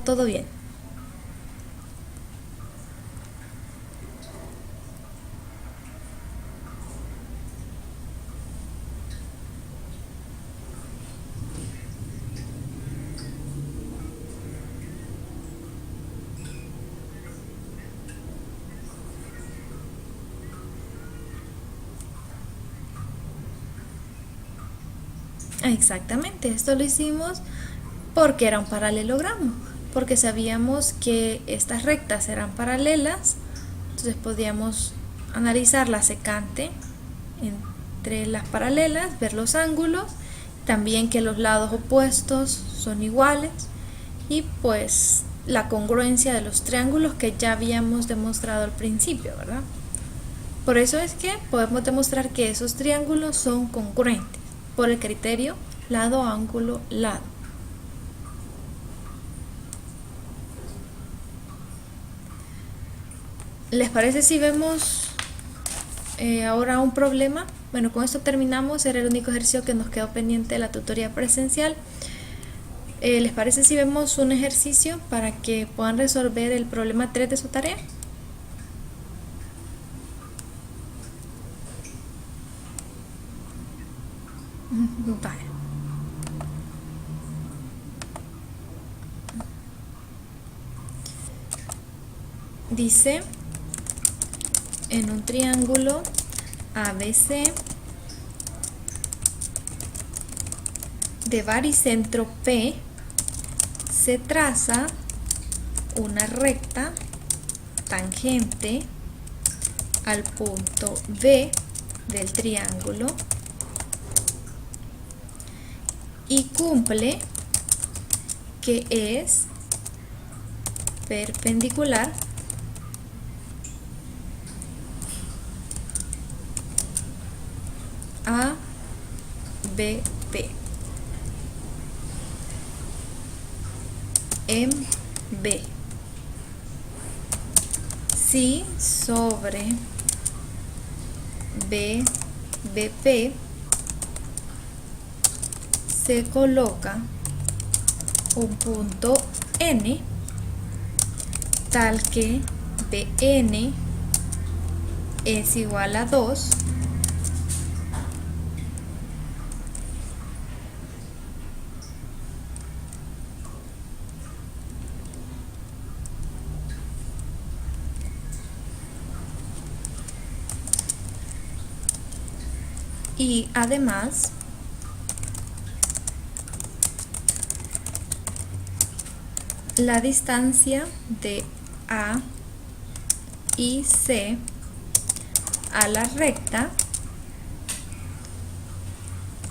Todo bien. Exactamente, esto lo hicimos porque era un paralelogramo, porque sabíamos que estas rectas eran paralelas, entonces podíamos analizar la secante entre las paralelas, ver los ángulos, también que los lados opuestos son iguales y pues la congruencia de los triángulos que ya habíamos demostrado al principio, ¿verdad? Por eso es que podemos demostrar que esos triángulos son congruentes por el criterio lado, ángulo, lado. ¿Les parece si vemos ahora un problema? Bueno, con esto terminamos, era el único ejercicio que nos quedó pendiente de la tutoría presencial. ¿Les parece si vemos un ejercicio para que puedan resolver el problema 3 de su tarea? Vale. Dice, en un triángulo ABC de baricentro P se traza una recta tangente al punto B del triángulo y cumple que es perpendicular a BP en B. Si sobre BP se coloca un punto N tal que BN es igual a 2, y además la distancia de A y C a la recta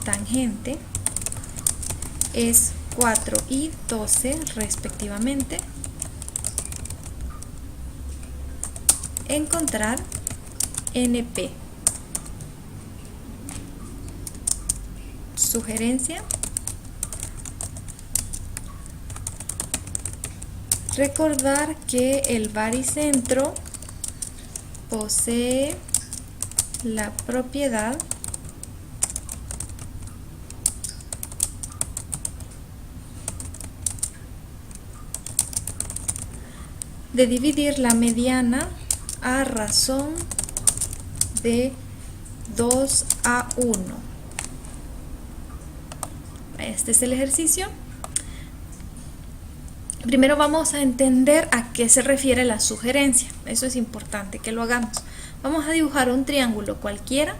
tangente es 4 y 12 respectivamente. Encontrar NP. Sugerencia: recordar que el baricentro posee la propiedad de dividir la mediana a razón de 2 a 1. Este es el ejercicio. Primero vamos a entender a qué se refiere la sugerencia. Eso es importante que lo hagamos. Vamos a dibujar un triángulo cualquiera.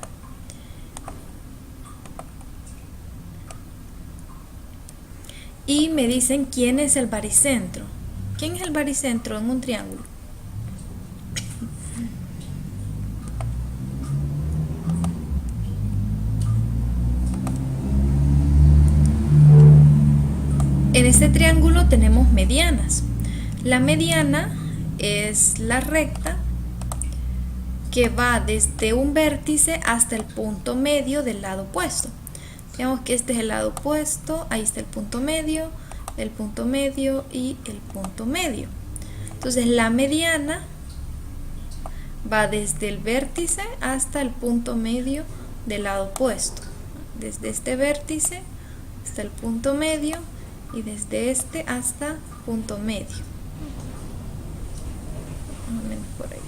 Y me dicen quién es el baricentro. ¿Quién es el baricentro en un triángulo? En este triángulo tenemos medianas. La mediana es la recta que va desde un vértice hasta el punto medio del lado opuesto. Digamos que este es el lado opuesto, ahí está el punto medio y el punto medio. Entonces la mediana va desde el vértice hasta el punto medio del lado opuesto. Desde este vértice hasta el punto medio y desde este hasta punto medio, más o menos por ahí.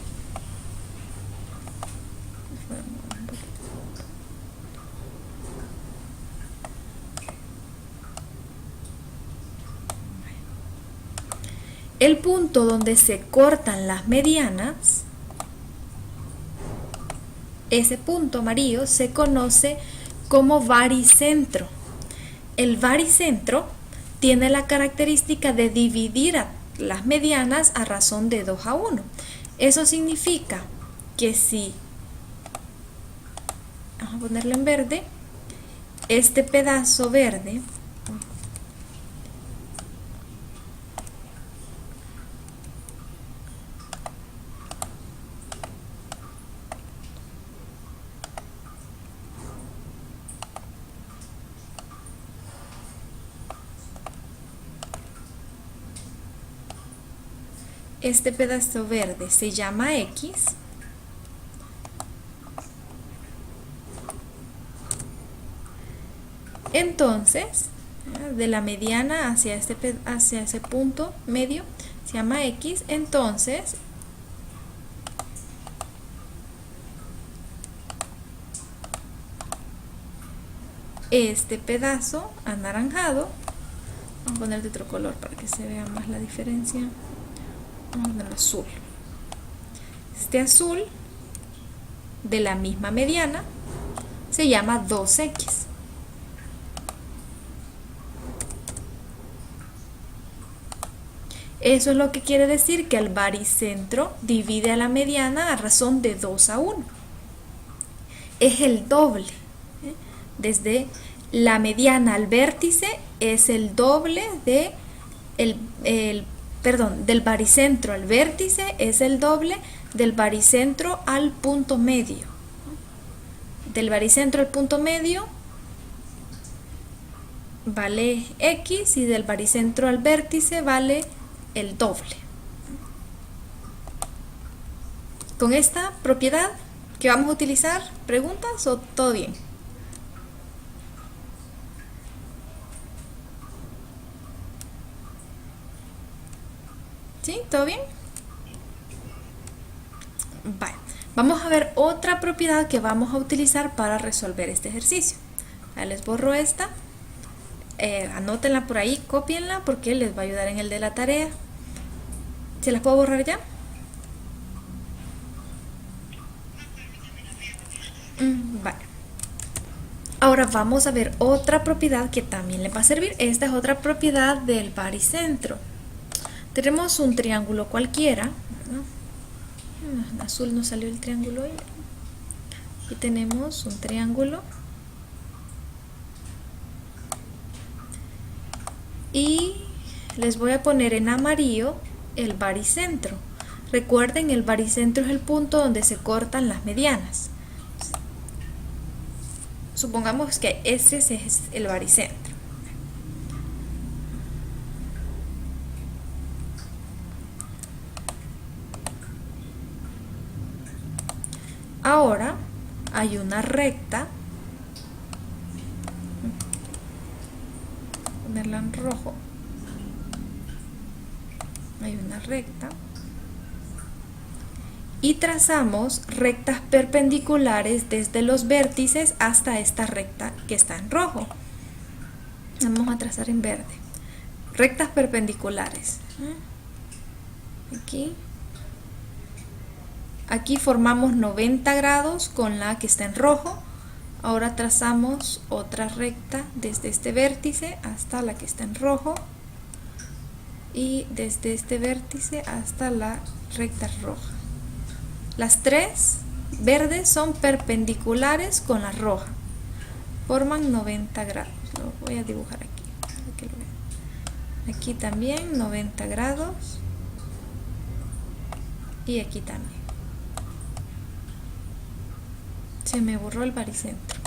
El punto donde se cortan las medianas, ese punto amarillo se conoce como baricentro. El baricentro tiene la característica de dividir a las medianas a razón de 2:1. Eso significa que si, vamos a ponerlo en verde, este pedazo verde se llama X, entonces de la mediana hacia ese punto medio se llama X, entonces este pedazo anaranjado, vamos a poner de otro color para que se vea más la diferencia, vamos a poner azul, este azul de la misma mediana se llama 2X. Eso es lo que quiere decir que el baricentro divide a la mediana a razón de 2:1. Es el doble. Desde la mediana al vértice es el doble de del baricentro al vértice es el doble del baricentro al punto medio. Del baricentro al punto medio vale X y del baricentro al vértice vale el doble. Con esta propiedad que vamos a utilizar, ¿preguntas o todo bien? ¿Sí? ¿Todo bien? Vale. Vamos a ver otra propiedad que vamos a utilizar para resolver este ejercicio. Les borro esta. Anótenla por ahí, cópienla porque les va a ayudar en el de la tarea. ¿Se las puedo borrar ya? Vale. Ahora vamos a ver otra propiedad que también le va a servir. Esta es otra propiedad del baricentro. Tenemos un triángulo cualquiera, ¿no? En azul no salió el triángulo ahí. Y tenemos un triángulo y les voy a poner en amarillo el baricentro. Recuerden, el baricentro es el punto donde se cortan las medianas. Supongamos que ese es el baricentro. Ahora hay una recta, ponerla en rojo, hay una recta y trazamos rectas perpendiculares desde los vértices hasta esta recta que está en rojo. Vamos a trazar en verde rectas perpendiculares. Aquí formamos 90 grados con la que está en rojo. Ahora trazamos otra recta desde este vértice hasta la que está en rojo y desde este vértice hasta la recta roja. Las tres verdes son perpendiculares con la roja, forman 90 grados. Lo voy a dibujar aquí para que lo vean. Aquí también 90 grados y aquí también. Se me borró el baricentro.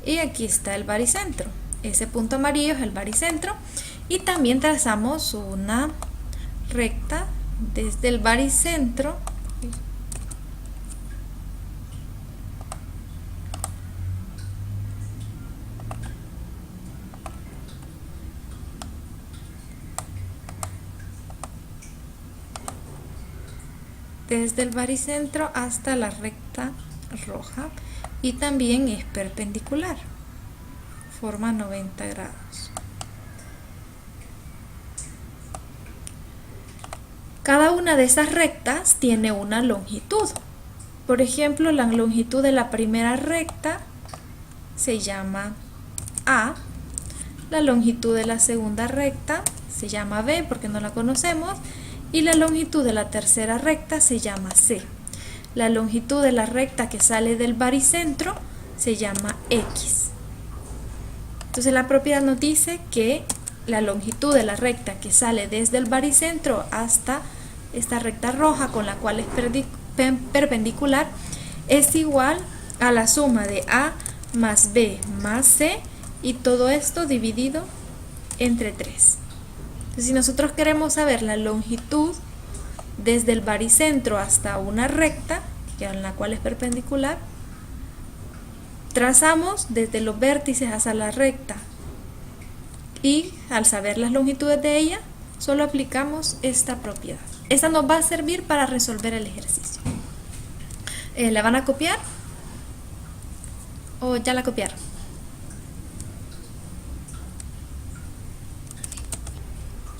Y aquí está el baricentro. Ese punto amarillo es el baricentro. Y también trazamos una recta desde el baricentro desde el baricentro hasta la recta roja y también es perpendicular, forma 90 grados. Cada una de esas rectas tiene una longitud. Por ejemplo, la longitud de la primera recta se llama A, la longitud de la segunda recta se llama B porque no la conocemos, y la longitud de la tercera recta se llama C. La longitud de la recta que sale del baricentro se llama X. Entonces la propiedad nos dice que la longitud de la recta que sale desde el baricentro hasta esta recta roja con la cual es perpendicular es igual a la suma de A más B más C y todo esto dividido entre 3. Entonces, si nosotros queremos saber la longitud desde el baricentro hasta una recta en la cual es perpendicular, trazamos desde los vértices hasta la recta y al saber las longitudes de ella solo aplicamos esta propiedad. Esta nos va a servir para resolver el ejercicio. ¿La van a copiar? ¿O ya la copiaron?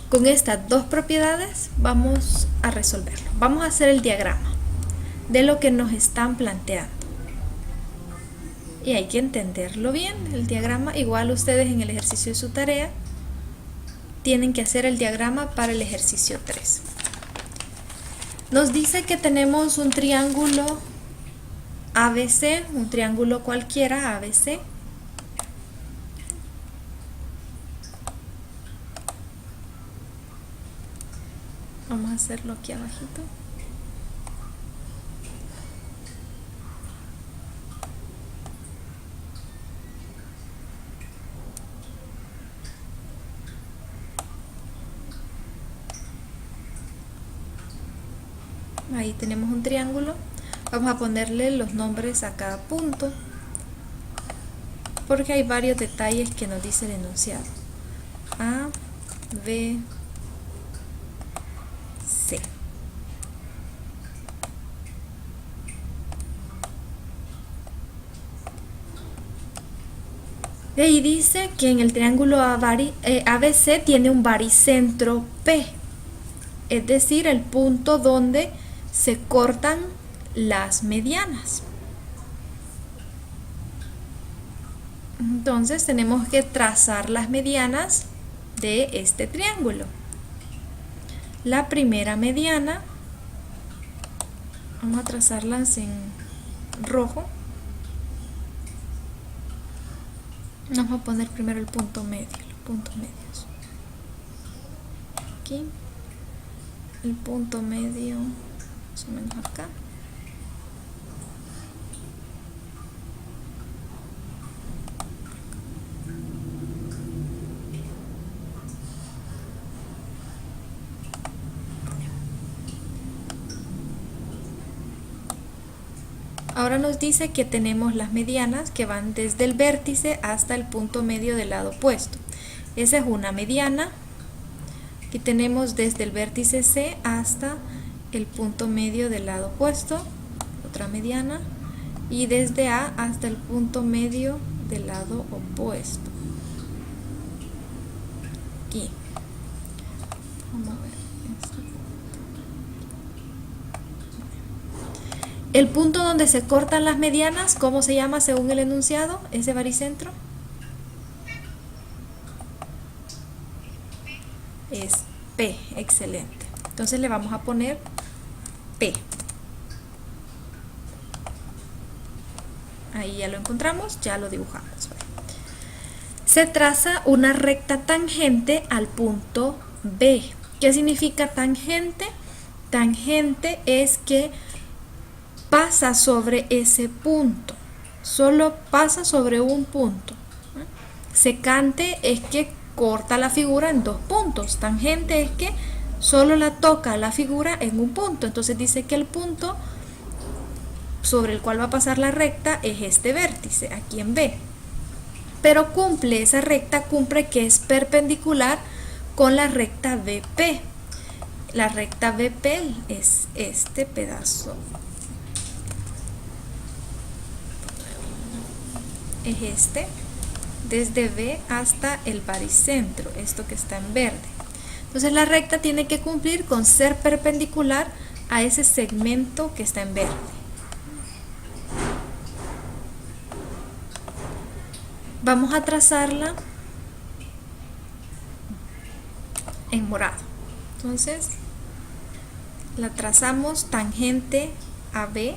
Con estas dos propiedades vamos a resolverlo. Vamos a hacer el diagrama de lo que nos están planteando. Y hay que entenderlo bien, el diagrama. Igual ustedes en el ejercicio de su tarea tienen que hacer el diagrama para el ejercicio 3. Nos dice que tenemos un triángulo ABC, un triángulo cualquiera ABC. Vamos a hacerlo aquí abajito. Ahí tenemos un triángulo. Vamos a ponerle los nombres a cada punto porque hay varios detalles que nos dice el enunciado. A, B, C. De ahí dice que en el triángulo ABC tiene un baricentro P, es decir, el punto donde se cortan las medianas. Entonces tenemos que trazar las medianas de este triángulo. La primera mediana, vamos a trazarlas en rojo. Vamos a poner primero el punto medio, los puntos medios. Aquí, el punto medio, más o menos acá. Ahora nos dice que tenemos las medianas que van desde el vértice hasta el punto medio del lado opuesto. Esa es una mediana. Aquí tenemos desde el vértice C hasta el punto medio del lado opuesto, otra mediana, y desde A hasta el punto medio del lado opuesto. Aquí. Vamos a ver esto. El punto donde se cortan las medianas, ¿cómo se llama según el enunciado? Ese baricentro es P, excelente. Entonces le vamos a poner P. Ahí ya lo encontramos, ya lo dibujamos. Se traza una recta tangente al punto B. ¿Qué significa tangente? Tangente es que pasa sobre ese punto, solo pasa sobre un punto. Secante es que corta la figura en dos puntos. Tangente es que solo la toca la figura en un punto. Entonces dice que el punto sobre el cual va a pasar la recta es este vértice, aquí en B. Pero esa recta cumple que es perpendicular con la recta BP. La recta BP es este pedazo. Es este. Desde B hasta el baricentro, esto que está en verde. Entonces la recta tiene que cumplir con ser perpendicular a ese segmento que está en verde. Vamos a trazarla en morado. Entonces la trazamos tangente a B.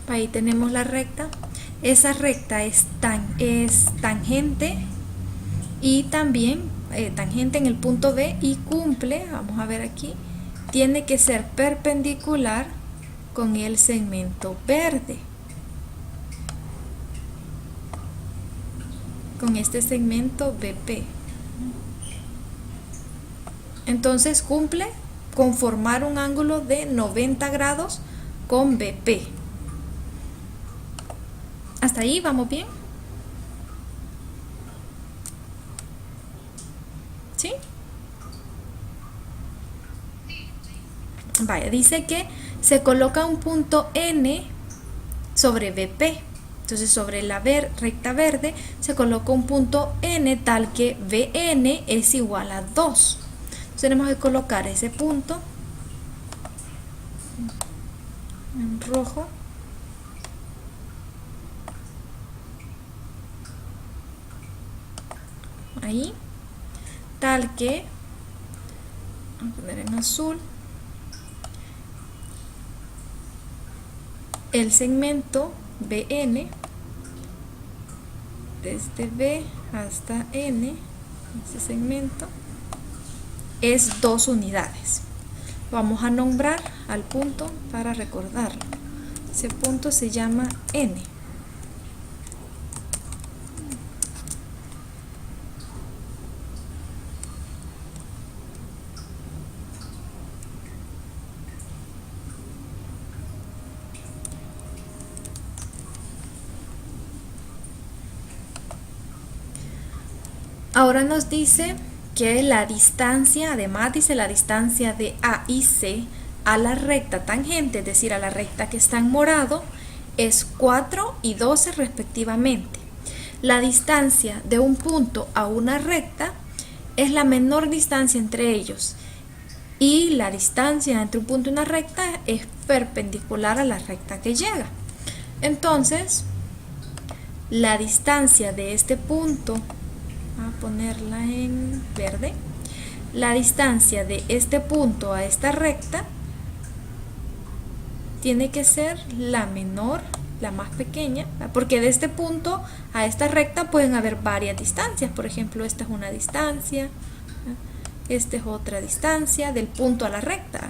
Ahí tenemos la recta. Esa recta es tangente y también tangente en el punto B y cumple, vamos a ver aquí, tiene que ser perpendicular con el segmento verde, con este segmento BP. Entonces cumple con formar un ángulo de 90 grados con BP. ¿Hasta ahí vamos bien? ¿Sí? Vaya, dice que se coloca un punto N sobre BP. Entonces sobre la recta verde se coloca un punto N tal que VN es igual a 2. Entonces tenemos que colocar ese punto en rojo. Ahí, tal que, vamos a poner en azul, el segmento BN, desde B hasta N, este segmento, es 2 unidades. Vamos a nombrar al punto para recordarlo. Ese punto se llama N. Ahora nos dice que la distancia, además dice la distancia de A y C a la recta tangente, es decir, a la recta que está en morado, es 4 y 12 respectivamente. La distancia de un punto a una recta es la menor distancia entre ellos y la distancia entre un punto y una recta es perpendicular a la recta que llega. Entonces, la distancia de este punto, a ponerla en verde, la distancia de este punto a esta recta tiene que ser la menor, la más pequeña, porque de este punto a esta recta pueden haber varias distancias. Por ejemplo, esta es una distancia, esta es otra distancia del punto a la recta,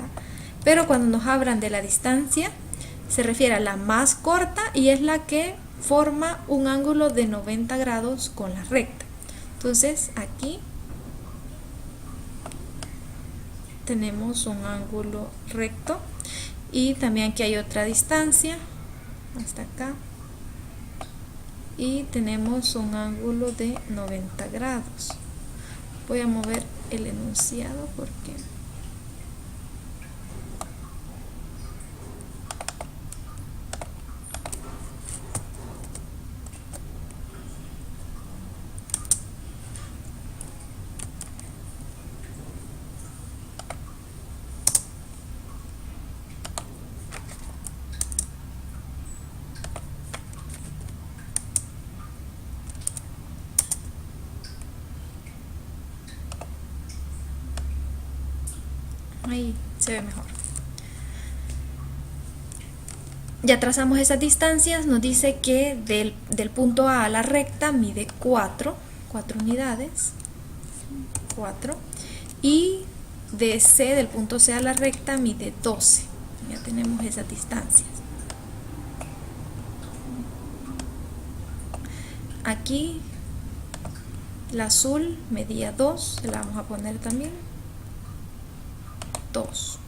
pero cuando nos hablan de la distancia se refiere a la más corta y es la que forma un ángulo de 90 grados con la recta. Entonces aquí tenemos un ángulo recto y también aquí hay otra distancia hasta acá y tenemos un ángulo de 90 grados. Voy a mover el enunciado porque ahí se ve mejor. Ya trazamos esas distancias, nos dice que del punto A a la recta mide 4 unidades, 4, y de C, del punto C a la recta, mide 12. Ya tenemos esas distancias. Aquí la azul medía 2, se la vamos a poner también 2.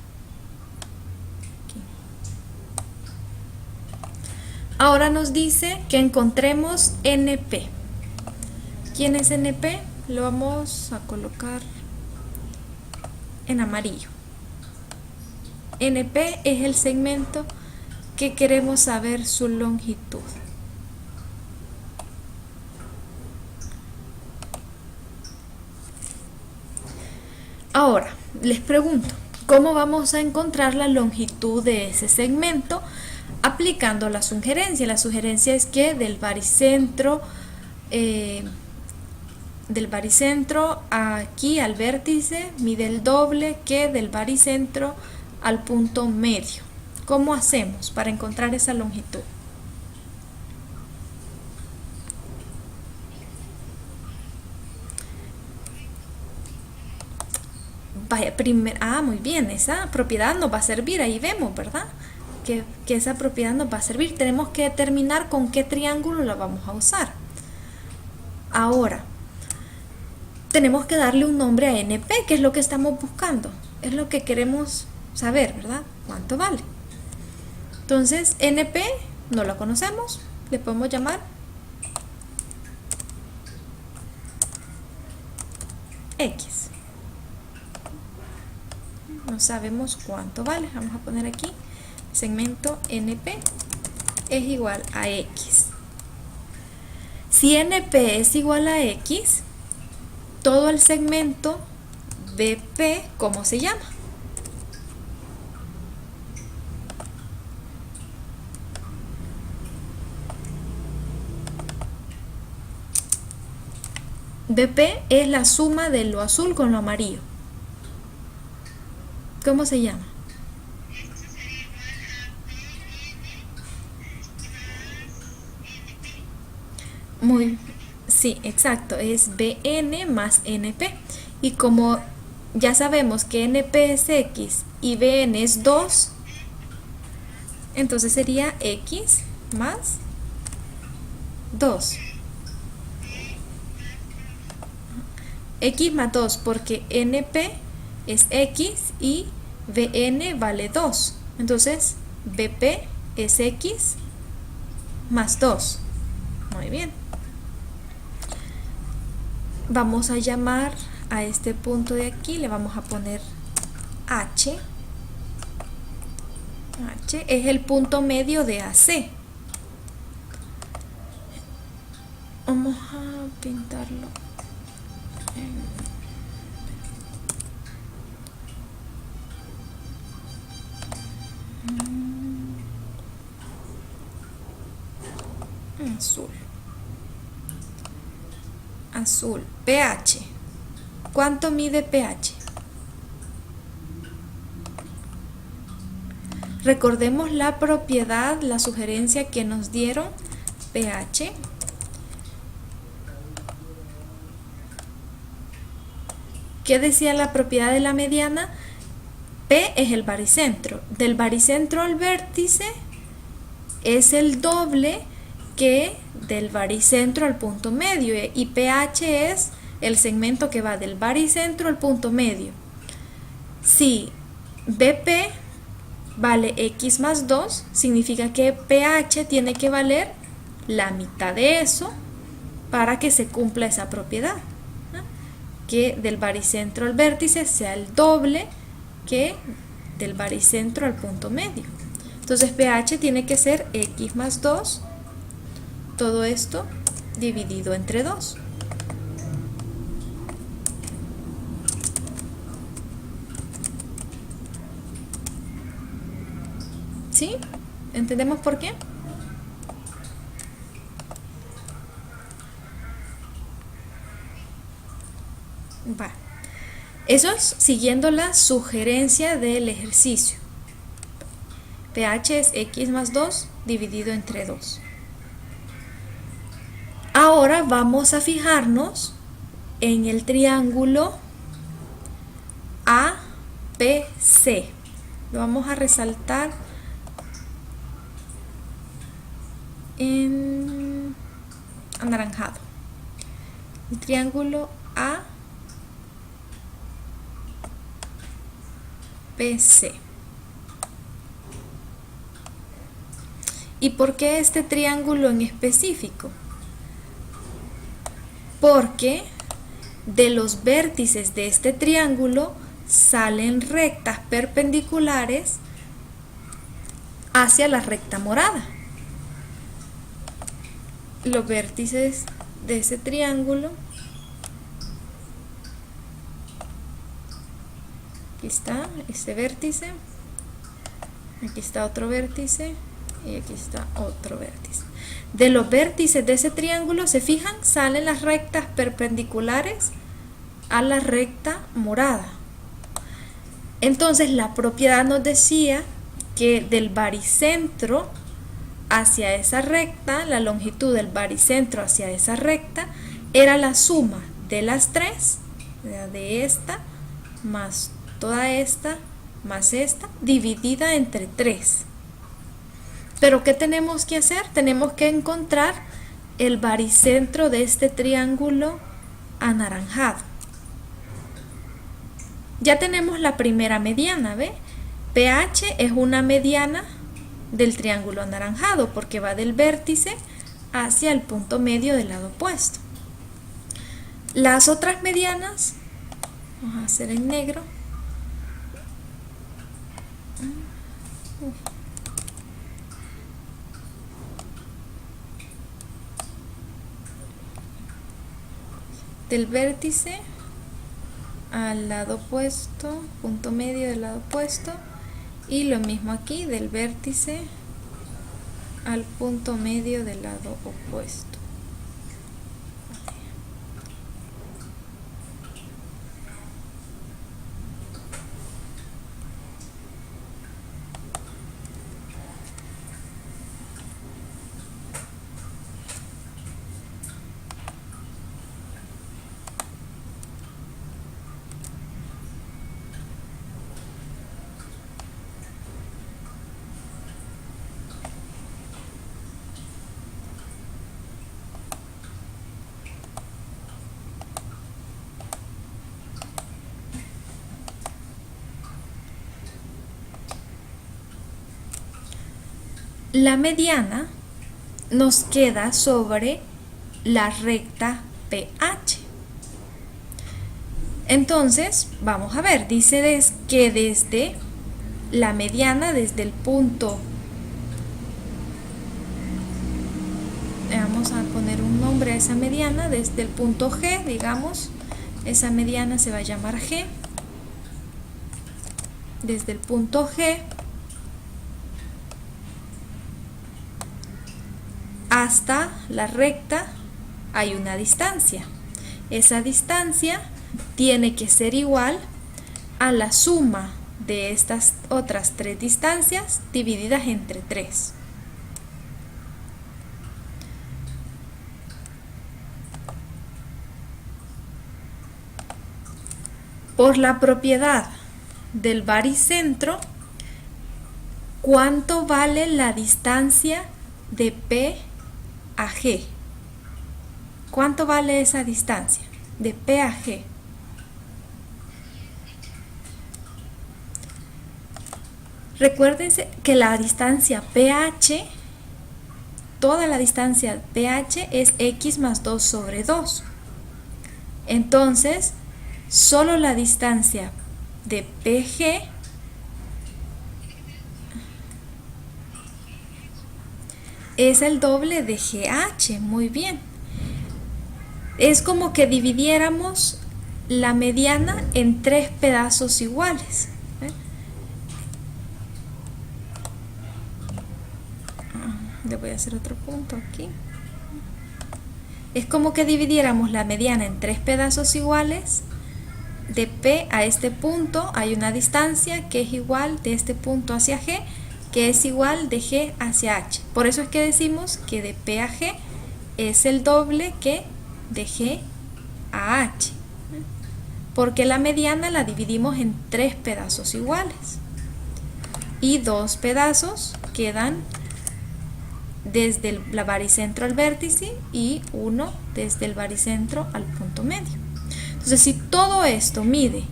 Ahora nos dice que encontremos NP. ¿Quién es NP? Lo vamos a colocar en amarillo. NP es el segmento que queremos saber su longitud. Ahora, les pregunto, ¿cómo vamos a encontrar la longitud de ese segmento? Aplicando la sugerencia. La sugerencia es que del baricentro aquí al vértice mide el doble que del baricentro al punto medio. ¿Cómo hacemos para encontrar esa longitud? Vaya, muy bien, esa propiedad nos va a servir, ahí vemos, ¿verdad? Que esa propiedad nos va a servir. Tenemos que determinar con qué triángulo la vamos a usar. Ahora, tenemos que darle un nombre a NP, que es lo que estamos buscando. Es lo que queremos saber, ¿verdad? ¿Cuánto vale? Entonces, NP no lo conocemos, le podemos llamar X. No sabemos cuánto vale. Vamos a poner aquí segmento NP es igual a X. Si NP es igual a X, todo el segmento BP, ¿cómo se llama? BP es la suma de lo azul con lo amarillo. ¿Cómo se llama? Sí, exacto, es BN más NP. Y como ya sabemos que NP es X y BN es 2, entonces sería X más 2. X más 2 porque NP es X y BN vale 2. Entonces BP es X más 2. Muy bien. Vamos a llamar a este punto de aquí, le vamos a poner H. H es el punto medio de AC. Vamos a pintarlo. Azul. Azul. pH. ¿Cuánto mide pH? Recordemos la propiedad, la sugerencia que nos dieron. pH ¿qué decía la propiedad de la mediana? P es el baricentro. Del baricentro al vértice es el doble que del baricentro al punto medio, y pH es el segmento que va del baricentro al punto medio. Si BP vale X más 2, significa que pH tiene que valer la mitad de eso para que se cumpla esa propiedad, ¿no? Que del baricentro al vértice sea el doble que del baricentro al punto medio. Entonces pH tiene que ser X más 2, todo esto dividido entre 2. ¿Sí? ¿Entendemos por qué? Va. Eso es siguiendo la sugerencia del ejercicio. pH es x más 2 dividido entre 2. Ahora vamos a fijarnos en el triángulo ABC. Lo vamos a resaltar en anaranjado. El triángulo ABC. ¿Y por qué este triángulo en específico? Porque de los vértices de este triángulo salen rectas perpendiculares hacia la recta morada. Los vértices de ese triángulo, aquí está este vértice, aquí está otro vértice y aquí está otro vértice. De los vértices de ese triángulo, se fijan, salen las rectas perpendiculares a la recta morada. Entonces la propiedad nos decía que del baricentro hacia esa recta, la longitud del baricentro hacia esa recta era la suma de las tres, de esta más toda esta más esta, dividida entre 3. Pero ¿qué tenemos que hacer? Tenemos que encontrar el baricentro de este triángulo anaranjado. Ya tenemos la primera mediana, ¿ve? pH es una mediana del triángulo anaranjado porque va del vértice hacia el punto medio del lado opuesto. Las otras medianas, vamos a hacer en negro. Del vértice al lado opuesto, punto medio del lado opuesto, y lo mismo aquí, del vértice al punto medio del lado opuesto. La mediana nos queda sobre la recta pH. Entonces, vamos a ver, dice que desde la mediana, desde el punto, vamos a poner un nombre a esa mediana, desde el punto G, digamos, esa mediana se va a llamar G. Desde el punto G hasta la recta hay una distancia. Esa distancia tiene que ser igual a la suma de estas otras tres distancias divididas entre 3. Por la propiedad del baricentro, ¿cuánto vale la distancia de P a G? ¿Cuánto vale esa distancia de P a G? Recuérdense que la distancia pH, toda la distancia pH es x más 2 sobre 2. Entonces, solo la distancia de PG es el doble de GH. Muy bien. Es como que dividiéramos la mediana en 3 pedazos iguales. Le voy a hacer otro punto aquí. Es como que dividiéramos la mediana en 3 pedazos iguales. De P a este punto hay una distancia que es igual de este punto hacia G que es igual de G hacia H. Por eso es que decimos que de P a G es el doble que de G a H. Porque la mediana la dividimos en 3 pedazos iguales. Y 2 pedazos quedan desde la baricentro al vértice y 1 desde el baricentro al punto medio. Entonces, si todo esto mide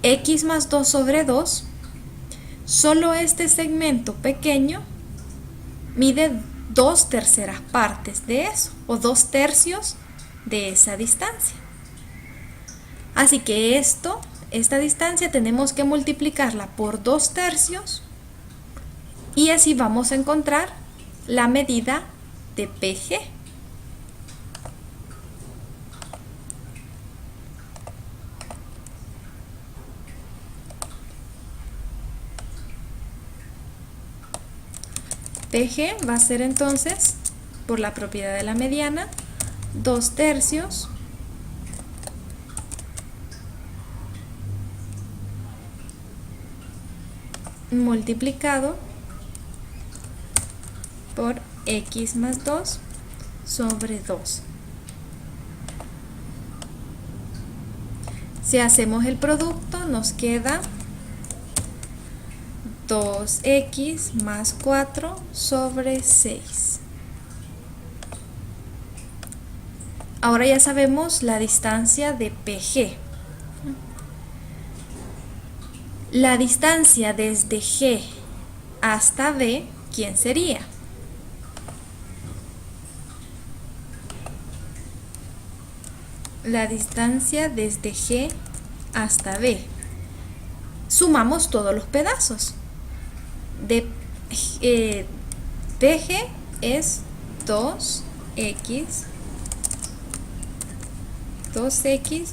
x más 2 sobre 2, solo este segmento pequeño mide 2/3 partes de eso, o 2/3 de esa distancia. Así que esta distancia tenemos que multiplicarla por 2/3 y así vamos a encontrar la medida de PG. PG va a ser entonces, por la propiedad de la mediana, 2/3 multiplicado por x más 2 sobre 2. Si hacemos el producto, nos queda 2x más 4 sobre 6. Ahora ya sabemos la distancia de PG. La distancia desde G hasta B, ¿quién sería? La distancia desde G hasta B. Sumamos todos los pedazos. De PG es 2x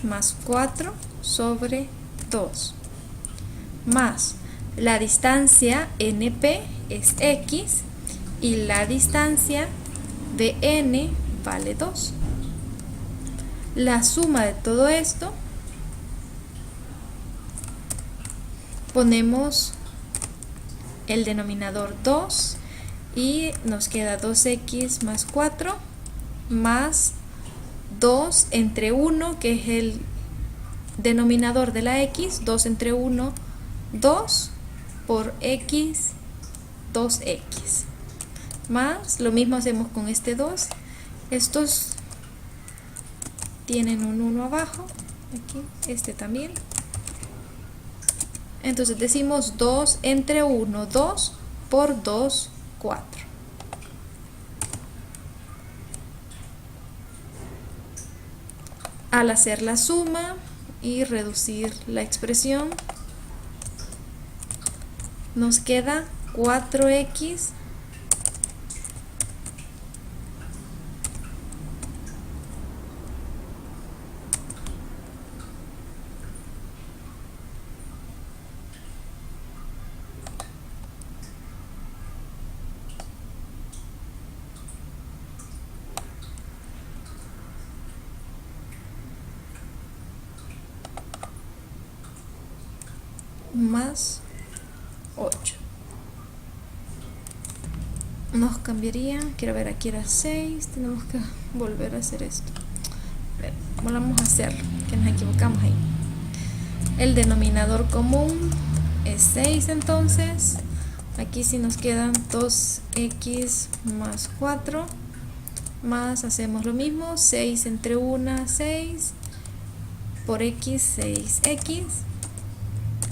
más 4 sobre 2. Más la distancia NP es x y la distancia BN vale 2. La suma de todo esto, ponemos el denominador 2 y nos queda 2x más 4 más 2 entre 1, que es el denominador de la x, 2 entre 1, 2 por x, 2x. Más, lo mismo hacemos con este 2. Estos tienen un 1 abajo, aquí, este también. Entonces decimos 2 entre 1, 2 por 2, 4. Al hacer la suma y reducir la expresión, nos queda 4x más 8. Nos cambiaría, quiero ver, aquí era 6, tenemos que volver a hacer esto. A ver, volvamos a hacerlo, que nos equivocamos ahí. El denominador común es 6, entonces aquí sí nos quedan 2x más 4, más hacemos lo mismo, 6 entre 1, 6, por x, 6x,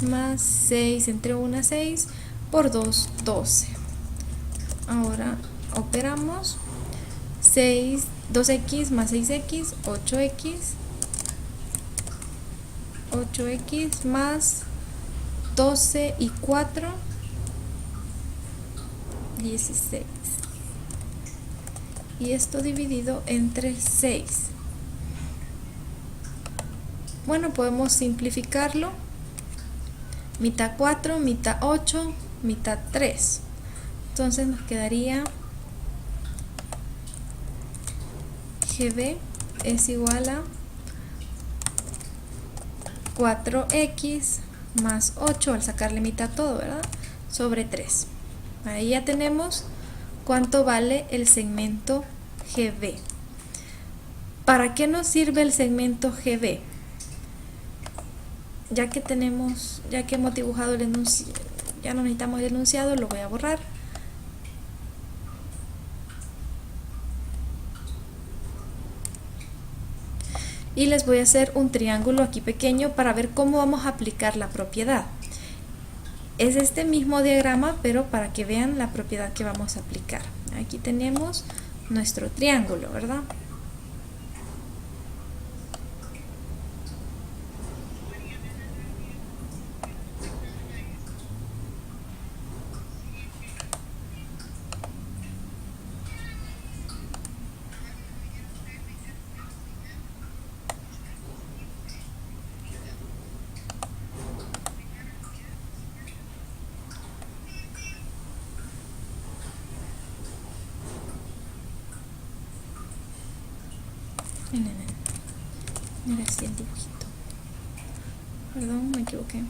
más 6 entre 1, 6, por 2, 12. Ahora operamos 2x más 6x, 8x más 12 y 4, 16. Y esto dividido entre 6. Bueno, podemos simplificarlo. Mitad 4, mitad 8, mitad 3. Entonces nos quedaría GB es igual a 4x más 8, al sacarle mitad todo, ¿verdad? Sobre 3. Ahí ya tenemos cuánto vale el segmento GB. ¿Para qué nos sirve el segmento GB? Ya que hemos dibujado el enunciado, ya no necesitamos el enunciado, lo voy a borrar. Y les voy a hacer un triángulo aquí pequeño para ver cómo vamos a aplicar la propiedad. Es este mismo diagrama, pero para que vean la propiedad que vamos a aplicar. Aquí tenemos nuestro triángulo, ¿verdad? Mira así el dibujito. Perdón, me equivoqué.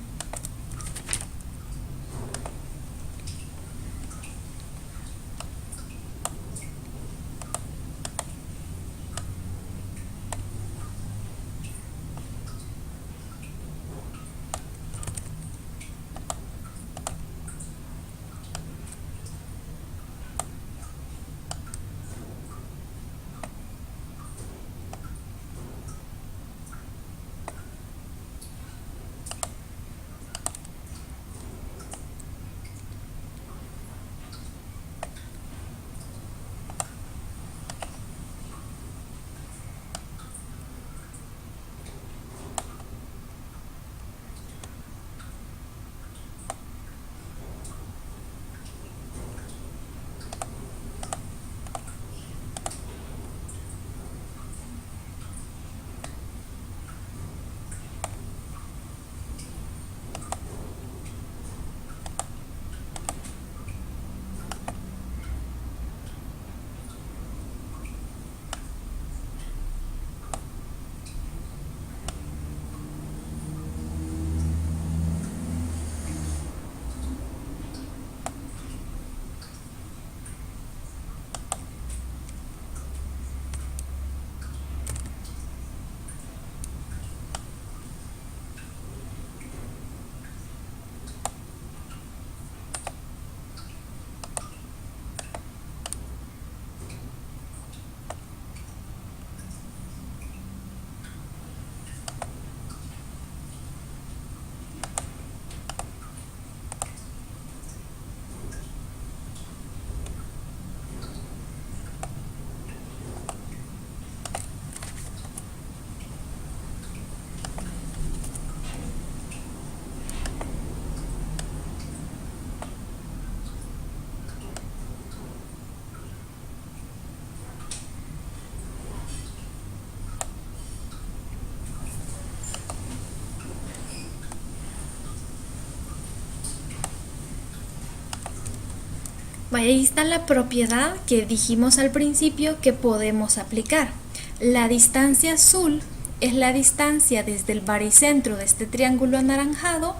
Vaya, ahí está la propiedad que dijimos al principio que podemos aplicar. La distancia azul es la distancia desde el baricentro de este triángulo anaranjado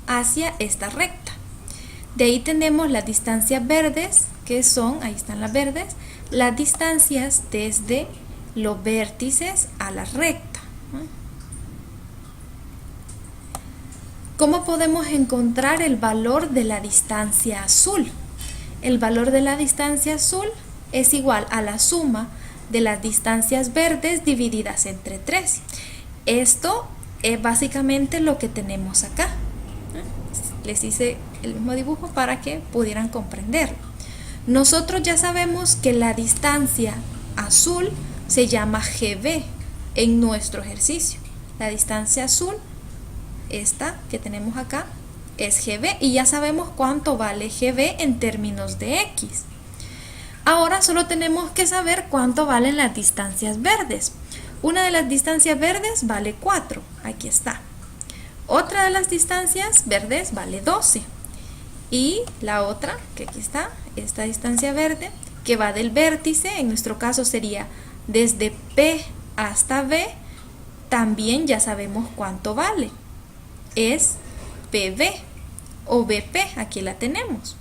hacia esta recta. De ahí tenemos las distancias verdes, que son, ahí están las verdes, las distancias desde los vértices a la recta. ¿Cómo podemos encontrar el valor de la distancia azul? El valor de la distancia azul es igual a la suma de las distancias verdes divididas entre 3. Esto es básicamente lo que tenemos acá. Les hice el mismo dibujo para que pudieran comprenderlo. Nosotros ya sabemos que la distancia azul se llama GB en nuestro ejercicio. La distancia azul, esta que tenemos acá, es GB y ya sabemos cuánto vale GB en términos de X. Ahora solo tenemos que saber cuánto valen las distancias verdes. Una de las distancias verdes vale 4, aquí está. Otra de las distancias verdes vale 12. Y la otra, que aquí está, esta distancia verde, que va del vértice, en nuestro caso sería desde P hasta B, también ya sabemos cuánto vale. Es PB o BP, aquí la tenemos.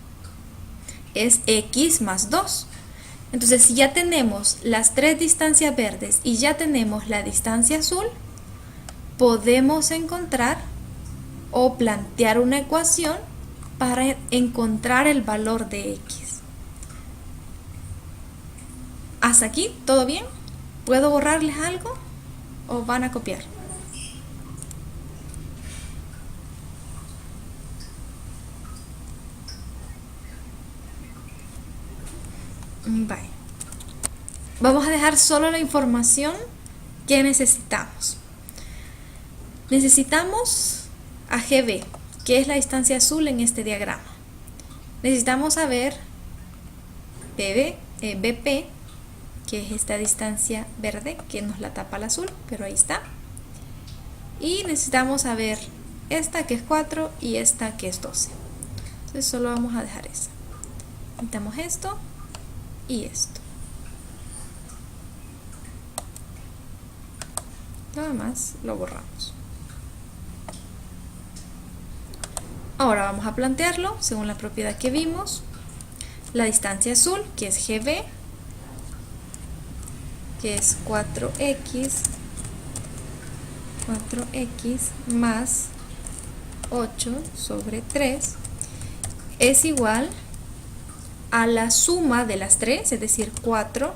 es x más 2. Entonces, si ya tenemos las tres distancias verdes y ya tenemos la distancia azul, podemos encontrar o plantear una ecuación para encontrar el valor de x. ¿Hasta aquí todo bien? ¿Puedo borrarles algo o van a copiar? Bye. Vamos a dejar solo la información que necesitamos. Necesitamos a GB, que es la distancia azul en este diagrama. Necesitamos saber BP, que es esta distancia verde que nos la tapa el azul, pero ahí está. Y necesitamos saber esta que es 4 y esta que es 12. Entonces solo vamos a dejar esa. Necesitamos esto y esto. Nada más lo borramos. Ahora vamos a plantearlo según la propiedad que vimos. La distancia azul, que es GB, que es 4x más 8 sobre 3, es igual a la suma de las 3, es decir, 4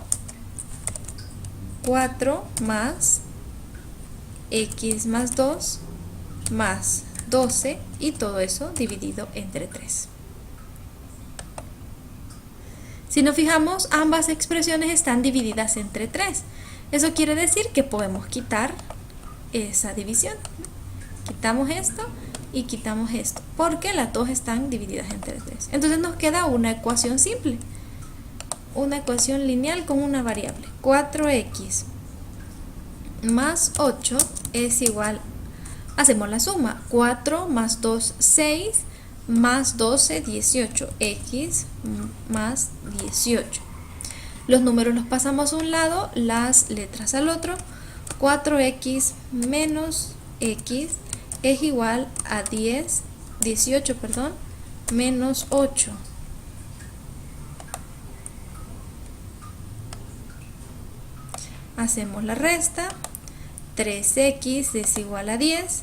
más x más 2 más 12 y todo eso dividido entre 3. Si nos fijamos, ambas expresiones están divididas entre 3. Eso quiere decir que podemos quitar esa división. Quitamos esto y quitamos esto, porque las dos están divididas entre 3. Entonces nos queda una ecuación simple. Una ecuación lineal con una variable. 4x más 8 es igual, hacemos la suma, 4 más 2, 6, más 12, 18, x más 18. Los números los pasamos a un lado, las letras al otro. 4x menos x es igual a 18, menos 8. Hacemos la resta. 3x es igual a 10.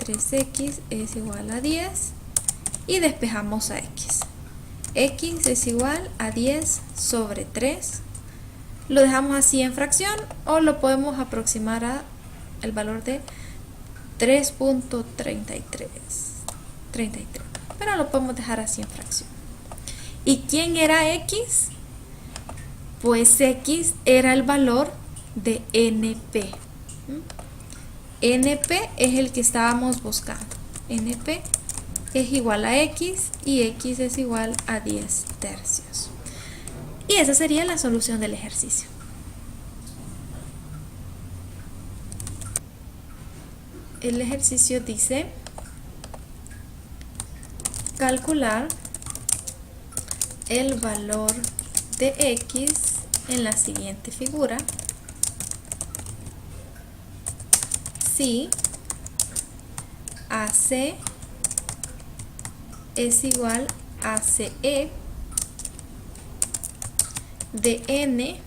3x es igual a 10. Y despejamos a x. X es igual a 10 sobre 3. Lo dejamos así en fracción o lo podemos aproximar a el valor de 3.33. Pero lo podemos dejar así en fracción. ¿Y quién era x? Pues x era el valor de NP. NP es el que estábamos buscando. NP es igual a x y x es igual a 10 tercios. Y esa sería la solución del ejercicio. El ejercicio dice calcular el valor de x en la siguiente figura si AC es igual a CE de N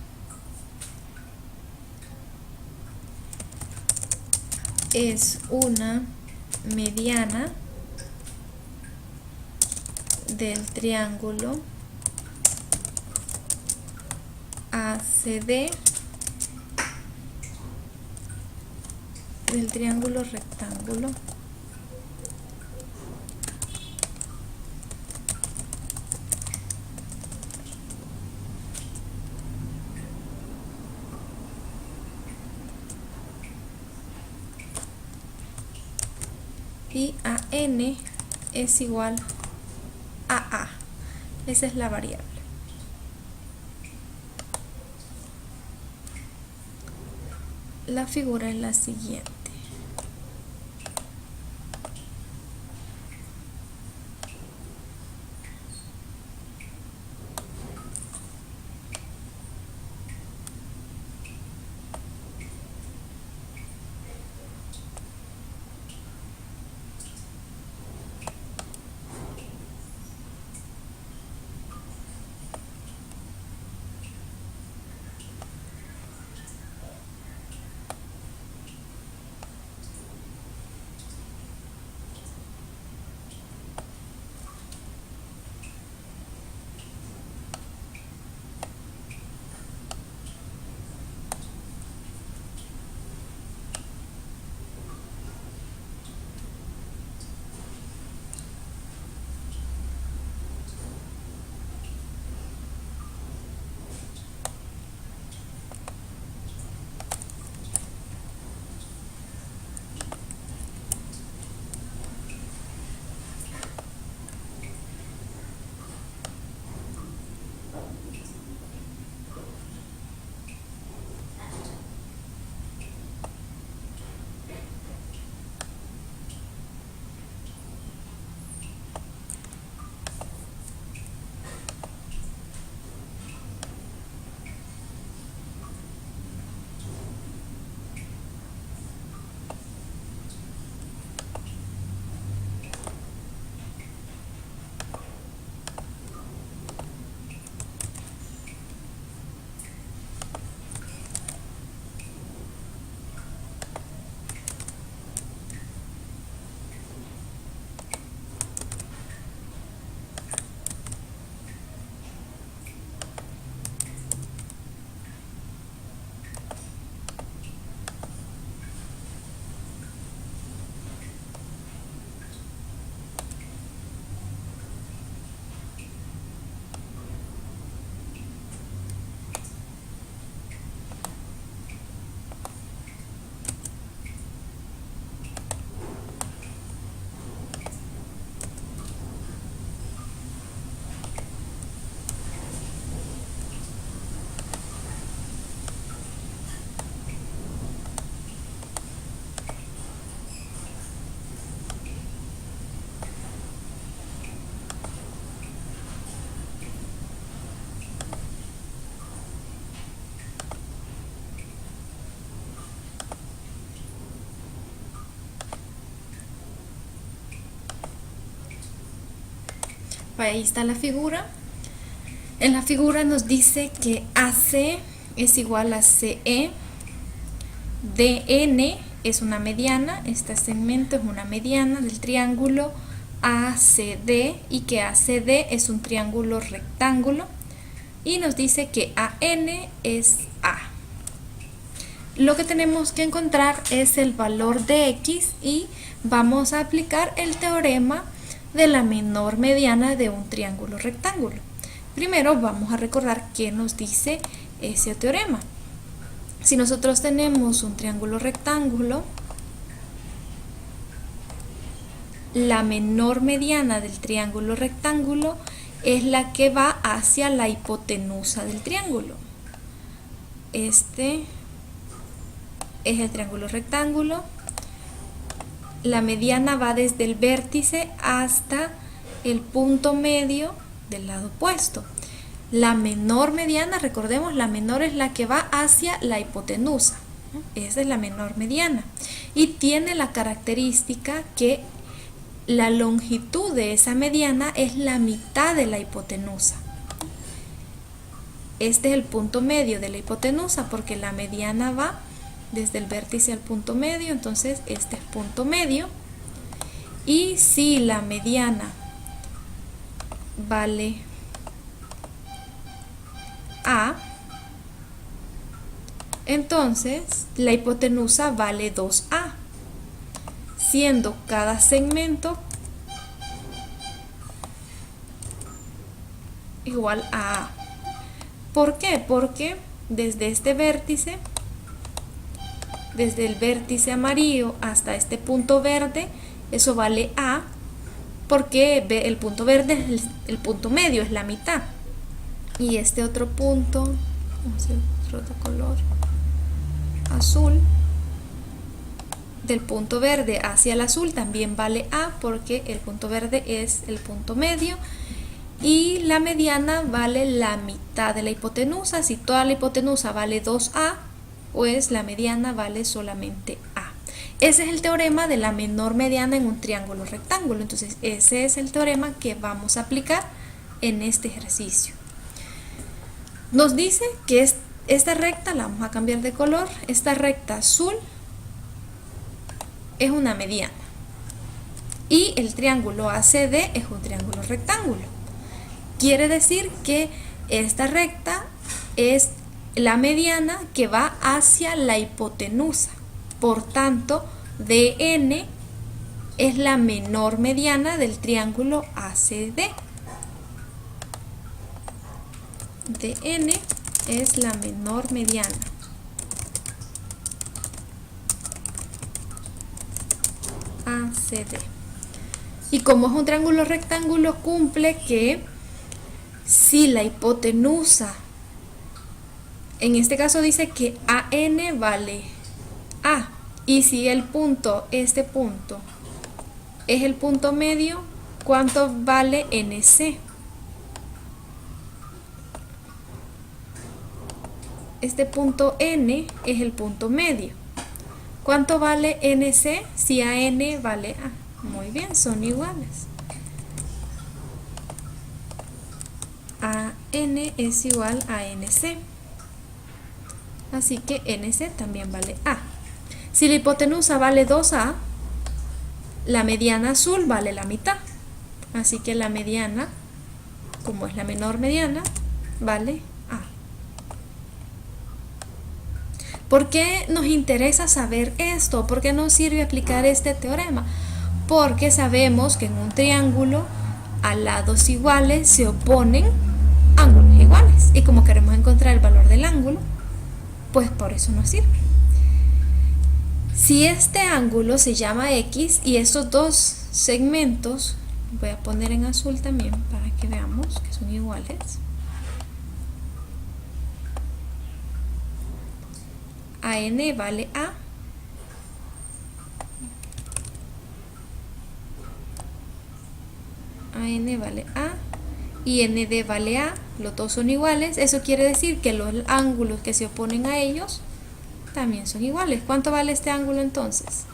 es una mediana del triángulo ACD del triángulo rectángulo y a n es igual a. Esa es la variable. La figura es la siguiente. Ahí está la figura. En la figura nos dice que AC es igual a CE, DN es una mediana, este segmento es una mediana del triángulo ACD y que ACD es un triángulo rectángulo y nos dice que AN es A. Lo que tenemos que encontrar es el valor de X y vamos a aplicar el teorema de la menor mediana de un triángulo rectángulo. Primero vamos a recordar qué nos dice ese teorema. Si nosotros tenemos un triángulo rectángulo, la menor mediana del triángulo rectángulo es la que va hacia la hipotenusa del triángulo. Este es el triángulo rectángulo. La mediana va desde el vértice hasta el punto medio del lado opuesto. La menor mediana, recordemos, la menor es la que va hacia la hipotenusa. Esa es la menor mediana. Y tiene la característica que la longitud de esa mediana es la mitad de la hipotenusa. Este es el punto medio de la hipotenusa porque la mediana va desde el vértice al punto medio, entonces este es punto medio. Y si la mediana vale A, entonces la hipotenusa vale 2A, siendo cada segmento igual a A. ¿Por qué? Porque desde este vértice, desde el vértice amarillo hasta este punto verde, eso vale A, porque el punto verde es el punto medio, es la mitad. Y este otro punto, vamos a hacer otro color azul, del punto verde hacia el azul también vale A, porque el punto verde es el punto medio. Y la mediana vale la mitad de la hipotenusa. Si toda la hipotenusa vale 2A, pues la mediana vale solamente A. Ese es el teorema de la menor mediana en un triángulo rectángulo. Entonces ese es el teorema que vamos a aplicar en este ejercicio. Nos dice que esta recta, la vamos a cambiar de color, esta recta azul es una mediana. Y el triángulo ACD es un triángulo rectángulo. Quiere decir que esta recta es la mediana que va hacia la hipotenusa. Por tanto, DN es la menor mediana del triángulo ACD. DN es la menor mediana. ACD. Y como es un triángulo rectángulo, cumple que si la hipotenusa, en este caso dice que AN vale A, y si el punto, este punto, es el punto medio, ¿cuánto vale NC? Este punto N es el punto medio. ¿Cuánto vale NC si AN vale A? Muy bien, son iguales. AN es igual a NC. Así que NC también vale A. Si la hipotenusa vale 2A, la mediana azul vale la mitad. Así que la mediana, como es la menor mediana, vale A. ¿Por qué nos interesa saber esto? ¿Por qué nos sirve aplicar este teorema? Porque sabemos que en un triángulo a lados iguales se oponen ángulos iguales. Y como queremos encontrar el valor del ángulo, pues por eso nos sirve. Si este ángulo se llama X y estos dos segmentos, voy a poner en azul también para que veamos que son iguales. AN vale A. AN vale A y ND vale A, los dos son iguales. Eso quiere decir que los ángulos que se oponen a ellos también son iguales. ¿Cuánto vale este ángulo entonces?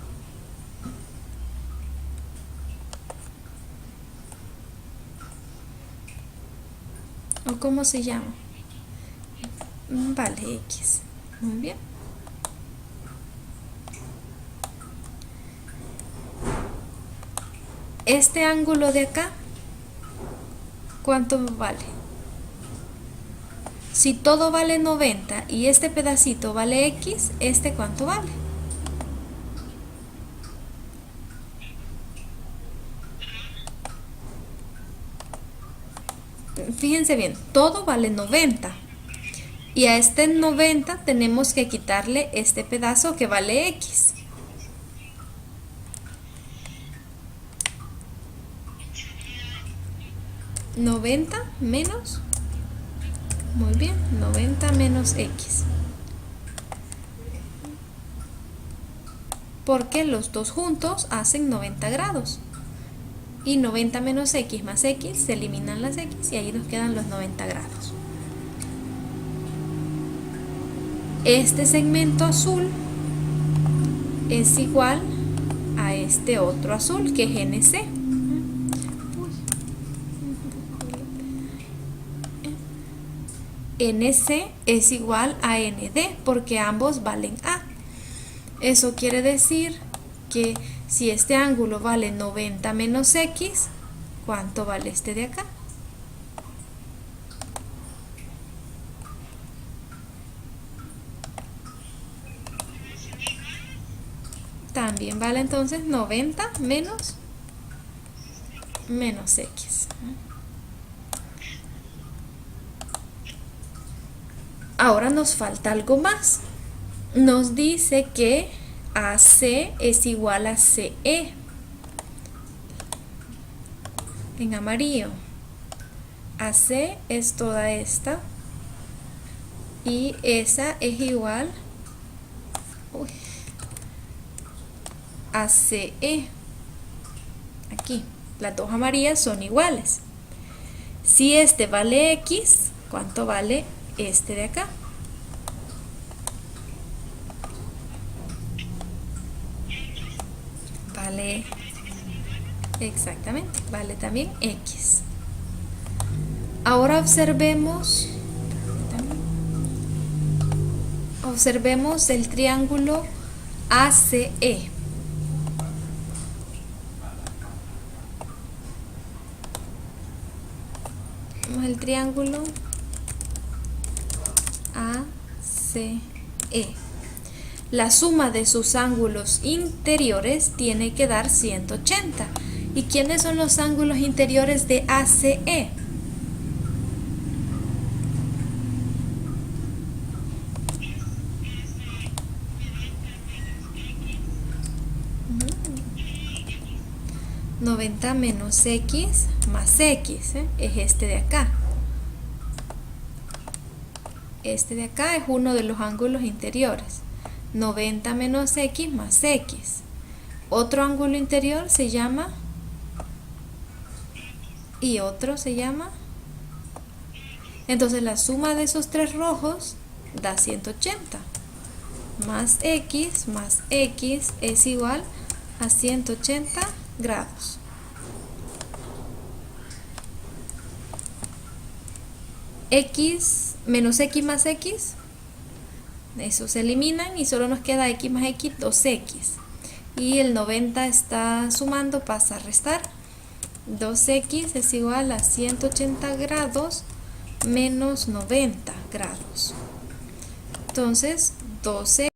¿O cómo se llama? Vale, X. Muy bien. Este ángulo de acá, ¿cuánto vale? Si todo vale 90 y este pedacito vale X, ¿este cuánto vale? Fíjense bien, todo vale 90. Y a este 90 tenemos que quitarle este pedazo que vale X. ¿90 menos? Muy bien, 90 menos X. Porque los dos juntos hacen 90 grados. Y 90 menos X más X, se eliminan las X y ahí nos quedan los 90 grados. Este segmento azul es igual a este otro azul que es NC. NC es igual a ND porque ambos valen A. Eso quiere decir que si este ángulo vale 90 menos X, ¿cuánto vale este de acá? También vale entonces 90 menos X. Ahora nos falta algo más. Nos dice que AC es igual a CE en amarillo. AC es toda esta y esa es igual a CE. Aquí, las dos amarillas son iguales. Si este vale X, ¿cuánto vale este de acá? Vale, exactamente, vale también X. Ahora observemos el triángulo ACE. Vemos el triángulo ACE. La suma de sus ángulos interiores tiene que dar 180. ¿Y quiénes son los ángulos interiores de ACE? Mm. 90 menos X más X, es este de acá. Este de acá es uno de los ángulos interiores. 90 menos X más X. Otro ángulo interior se llama y otro se llama. Entonces la suma de esos tres rojos da 180. Más X es igual a 180 grados. X menos X más X, eso se eliminan y solo nos queda X más X, 2X. Y el 90 está sumando, pasa a restar. 2X es igual a 180 grados menos 90 grados. Entonces, 12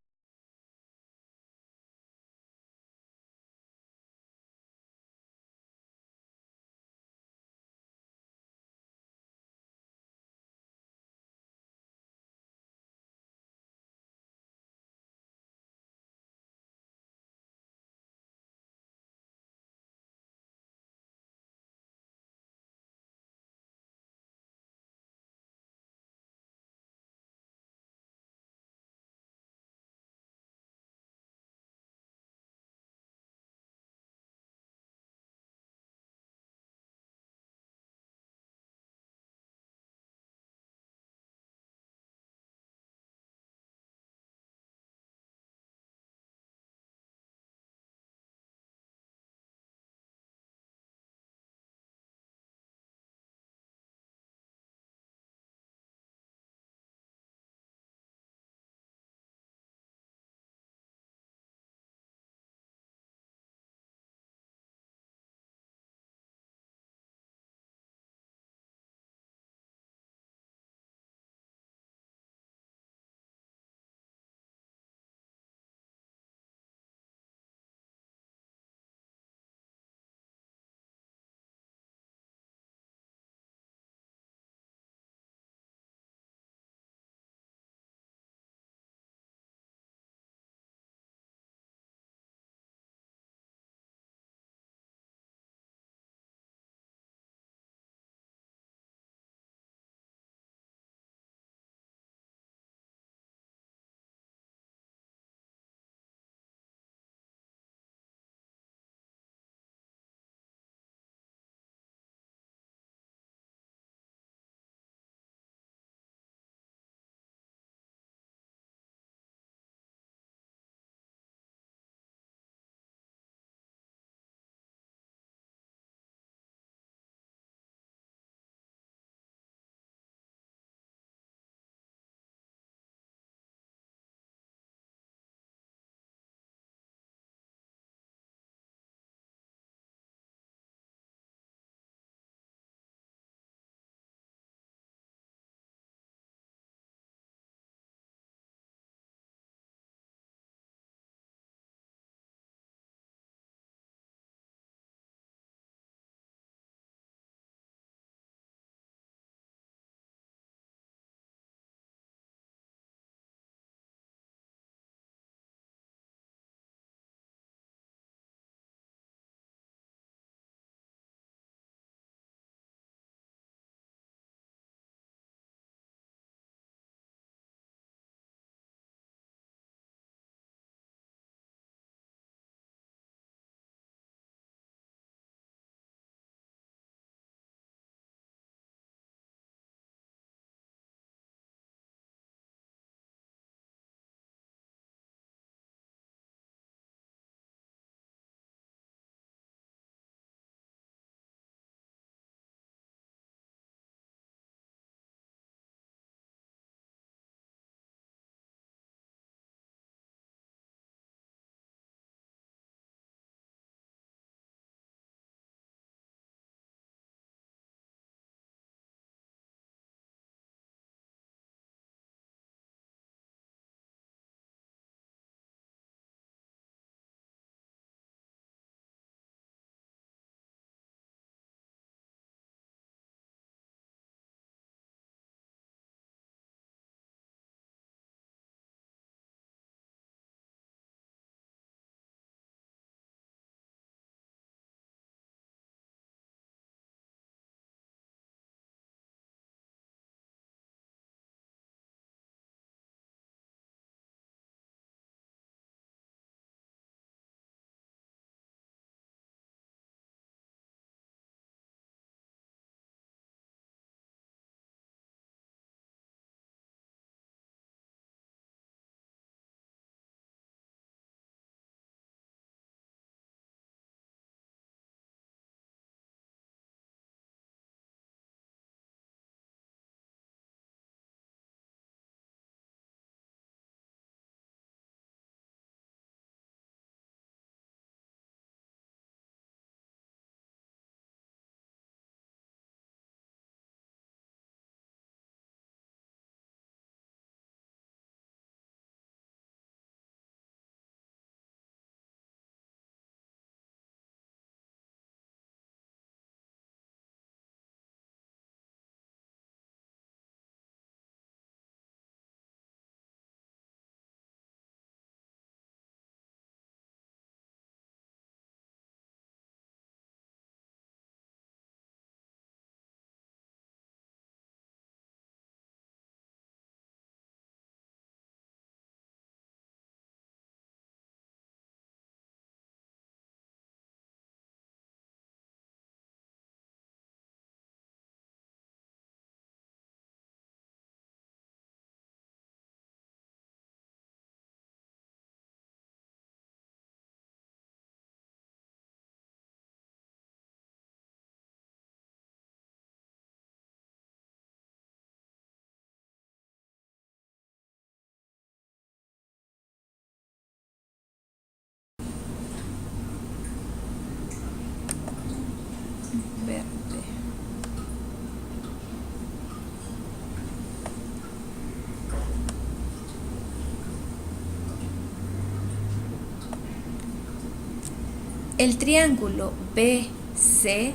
el triángulo BCD,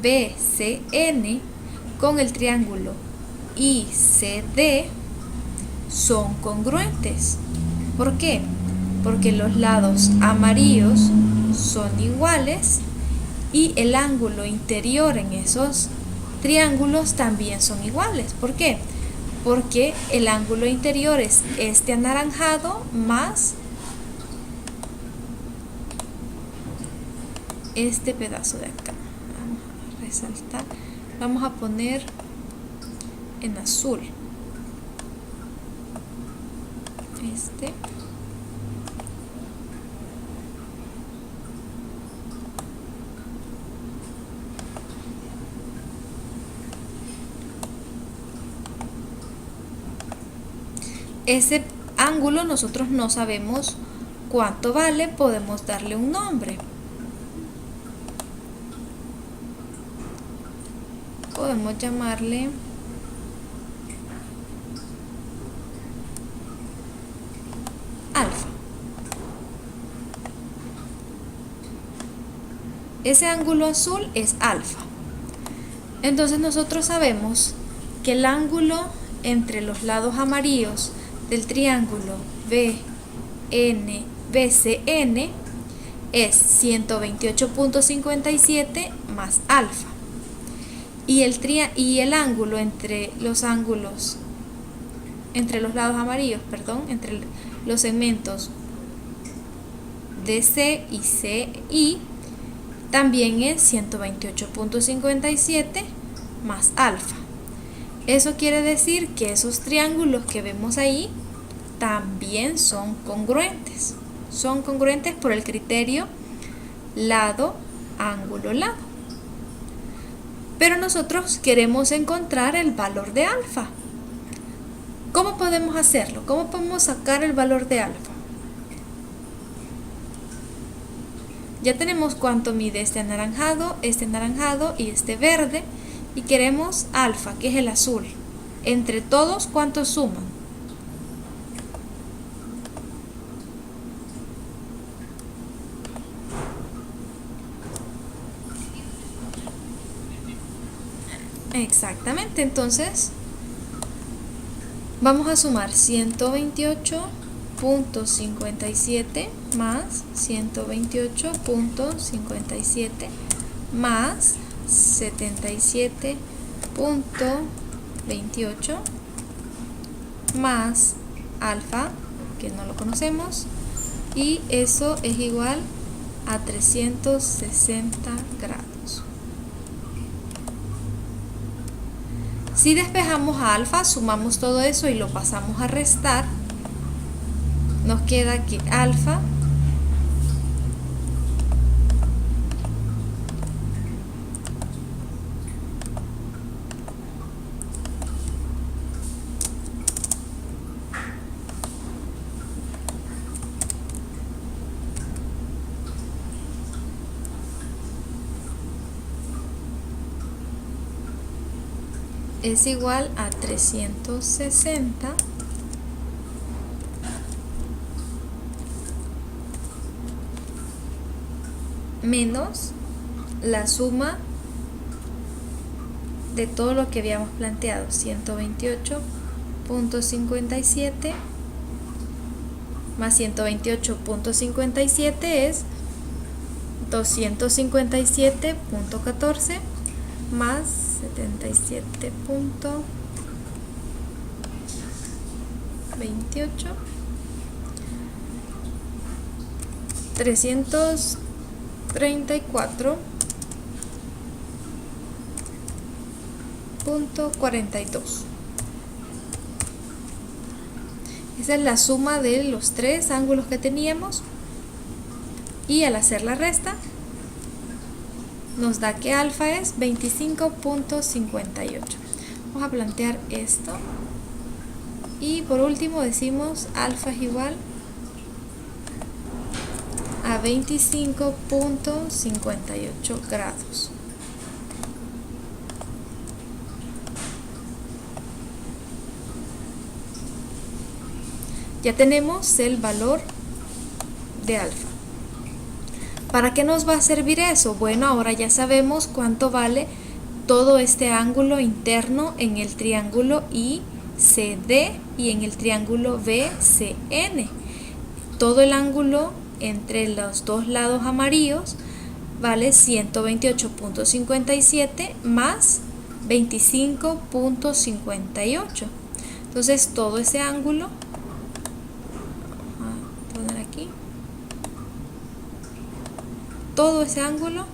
BCN con el triángulo ICD son congruentes. ¿Por qué? Porque los lados amarillos son iguales y el ángulo interior en esos triángulos también son iguales. ¿Por qué? Porque el ángulo interior es este anaranjado más este pedazo de acá. Vamos a resaltar, vamos a poner en azul este. Ese ángulo nosotros no sabemos cuánto vale, podemos darle un nombre. Podemos llamarle alfa. Ese ángulo azul es alfa. Entonces nosotros sabemos que el ángulo entre los lados amarillos del triángulo BCN es 128.57 más alfa. Y el ángulo entre los lados amarillos, entre los segmentos DC y CI también es 128.57 más alfa. Eso quiere decir que esos triángulos que vemos ahí también son congruentes. Son congruentes por el criterio lado, ángulo, lado. Pero nosotros queremos encontrar el valor de alfa. ¿Cómo podemos hacerlo? ¿Cómo podemos sacar el valor de alfa? Ya tenemos cuánto mide este anaranjado y este verde. Y queremos alfa, que es el azul. Entre todos, ¿cuántos suman? Exactamente, entonces vamos a sumar 128.57 más 128.57 más 77.28 más alfa, que no lo conocemos, y eso es igual a 360 grados. Si despejamos a alfa, sumamos todo eso y lo pasamos a restar, nos queda que alfa es igual a 360 menos la suma de todo lo que habíamos planteado, 128.57 más 128.57 es 257.14 más 77.28, 334.42. Esa es la suma de los tres ángulos que teníamos, y al hacer la resta nos da que alfa es 25.58. Vamos a plantear esto y por último decimos alfa es igual a 25.58 grados. Ya tenemos el valor de alfa. ¿Para qué nos va a servir eso? Bueno, ahora ya sabemos cuánto vale todo este ángulo interno en el triángulo ICD y en el triángulo BCN. Todo el ángulo entre los dos lados amarillos vale 128.57 más 25.58. Entonces todo ese ángulo, vamos a poner aquí, todo ese ángulo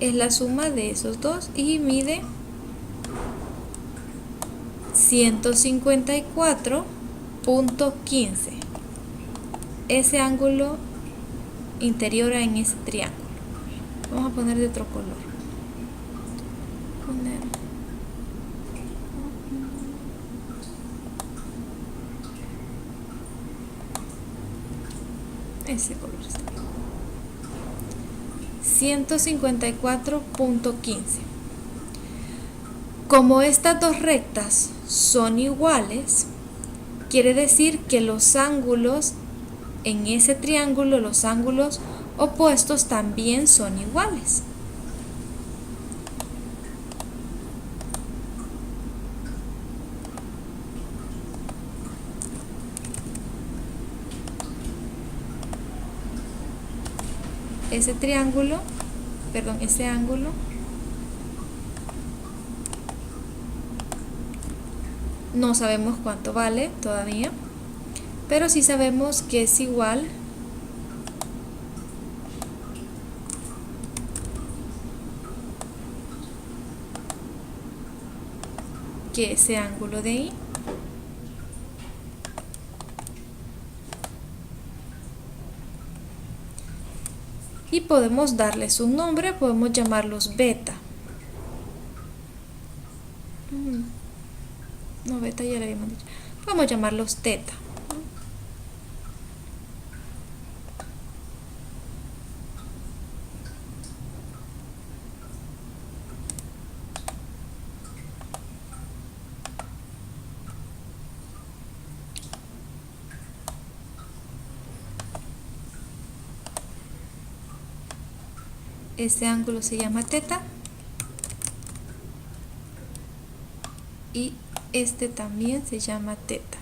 es la suma de esos dos y mide 154.15. Ese ángulo interior en ese triángulo. Vamos a poner de otro color. Ese color está bien. 154.15. Como estas dos rectas son iguales, quiere decir que los ángulos en ese triángulo, los ángulos opuestos también son iguales. Ese ángulo no sabemos cuánto vale todavía, pero sí sabemos que es igual que ese ángulo de ahí. Y podemos darles un nombre, podemos llamarlos beta. No, beta ya le habíamos dicho. Vamos a llamarlos teta. Este ángulo se llama teta y este también se llama teta.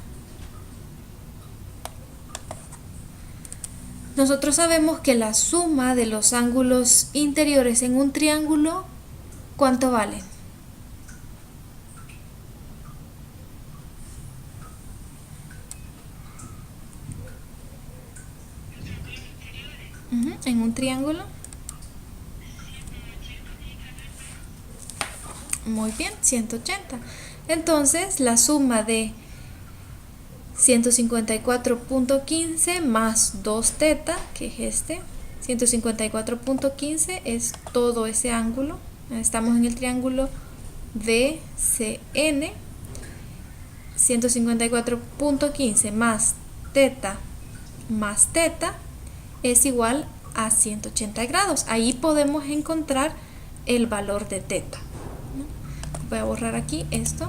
Nosotros sabemos que la suma de los ángulos interiores en un triángulo, ¿cuánto vale? En un triángulo. Muy bien, 180. Entonces la suma de 154.15 más 2 teta, que es este, 154.15 es todo ese ángulo. Estamos en el triángulo VCN. 154.15 más teta es igual a 180 grados. Ahí podemos encontrar el valor de teta. Voy a borrar aquí esto.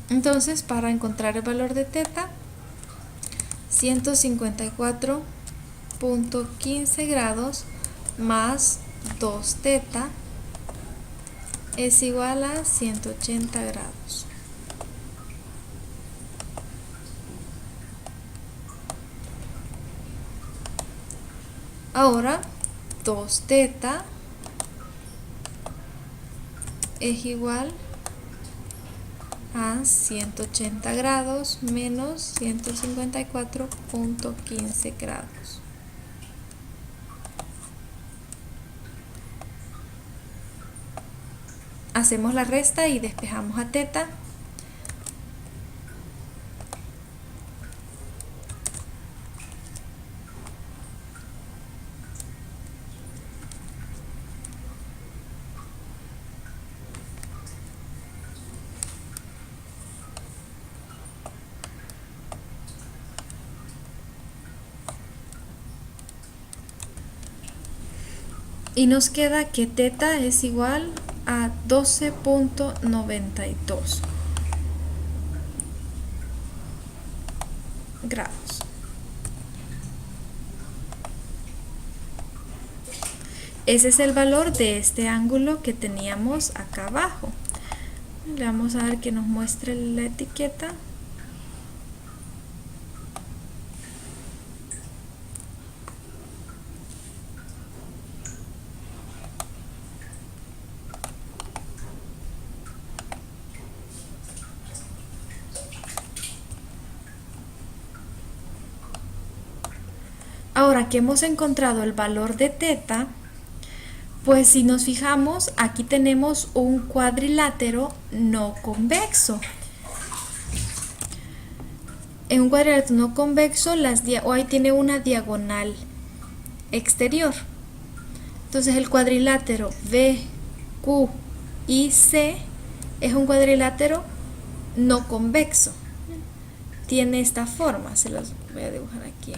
Entonces, para encontrar el valor de teta, 154.15 grados más 2 teta es igual a 180 grados. Ahora 2 teta es igual a 180 grados menos 154.15 grados. Hacemos la resta y despejamos a teta. Y nos queda que teta es igual a 12.92 grados. Ese es el valor de este ángulo que teníamos acá abajo. Le vamos a dar que nos muestre la etiqueta. Ahora que hemos encontrado el valor de teta, pues si nos fijamos, aquí tenemos un cuadrilátero no convexo. En un cuadrilátero no convexo, ahí tiene una diagonal exterior. Entonces el cuadrilátero B, Q y C es un cuadrilátero no convexo. Tiene esta forma, se los voy a dibujar aquí.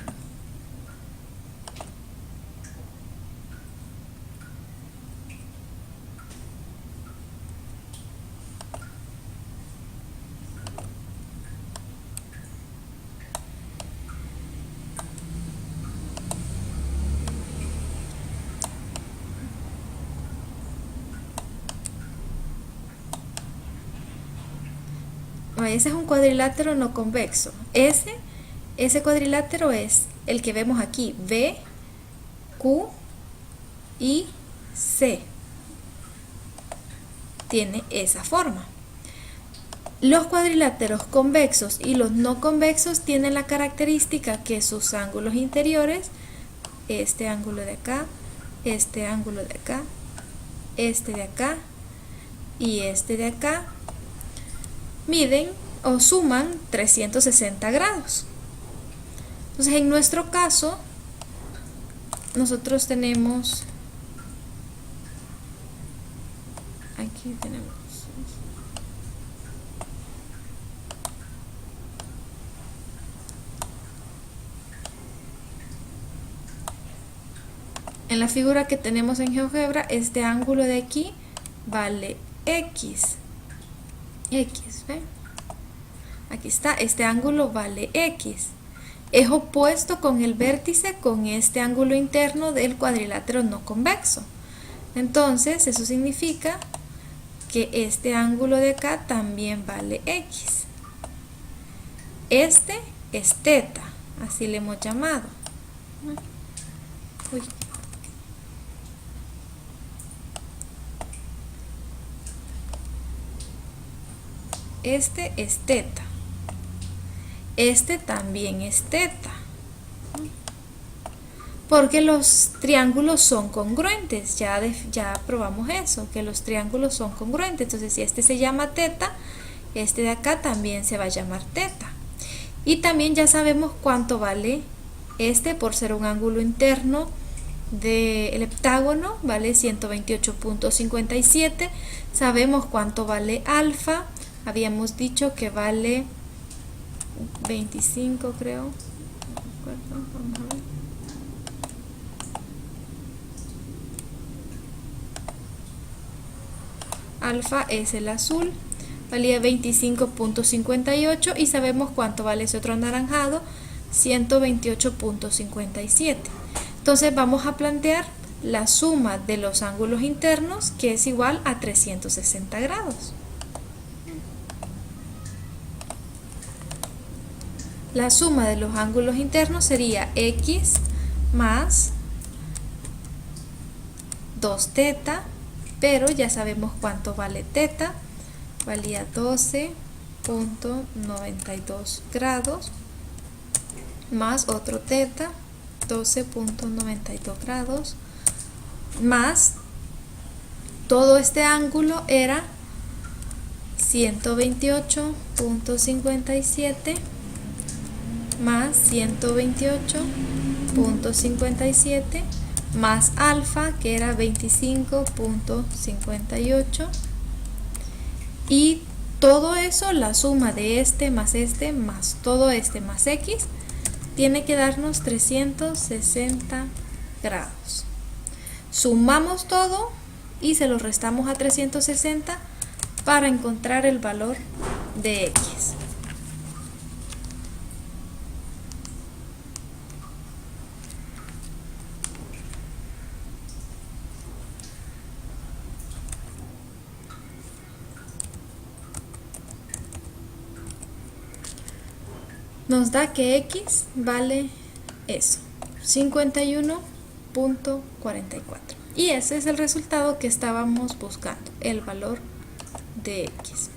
Ese es un cuadrilátero no convexo. Ese cuadrilátero es el que vemos aquí, B, Q y C. Tiene esa forma. Los cuadriláteros convexos y los no convexos tienen la característica que sus ángulos interiores, este ángulo de acá, este ángulo de acá, este de acá y este de acá, miden o suman 360 grados. Entonces en nuestro caso nosotros tenemos, aquí tenemos en la figura que tenemos en GeoGebra, este ángulo de aquí vale X. ¿Ve? Aquí está, este ángulo vale X. Es opuesto con el vértice con este ángulo interno del cuadrilátero no convexo. Entonces, eso significa que este ángulo de acá también vale X. Este es teta, así le hemos llamado. Uy. Este es teta. Este también es teta. Porque los triángulos son congruentes. Ya probamos eso, que los triángulos son congruentes. Entonces, si este se llama teta, este de acá también se va a llamar teta. Y también ya sabemos cuánto vale este por ser un ángulo interno del heptágono. Vale 128.57. Sabemos cuánto vale alfa. Habíamos dicho que vale 25, creo. No recuerdo. Vamos a ver. Alfa es el azul, valía 25.58 y sabemos cuánto vale ese otro anaranjado, 128.57. Entonces vamos a plantear la suma de los ángulos internos, que es igual a 360 grados. La suma de los ángulos internos sería X más 2 teta, pero ya sabemos cuánto vale teta, valía 12.92 grados, más otro teta, 12.92 grados, más todo este ángulo era 128.57 más 128.57 más alfa, que era 25.58, y todo eso, la suma de este más todo este más X, tiene que darnos 360 grados. Sumamos todo y se lo restamos a 360 para encontrar el valor de x. Nos da que x vale eso, 51.44. Y ese es el resultado que estábamos buscando, el valor de x.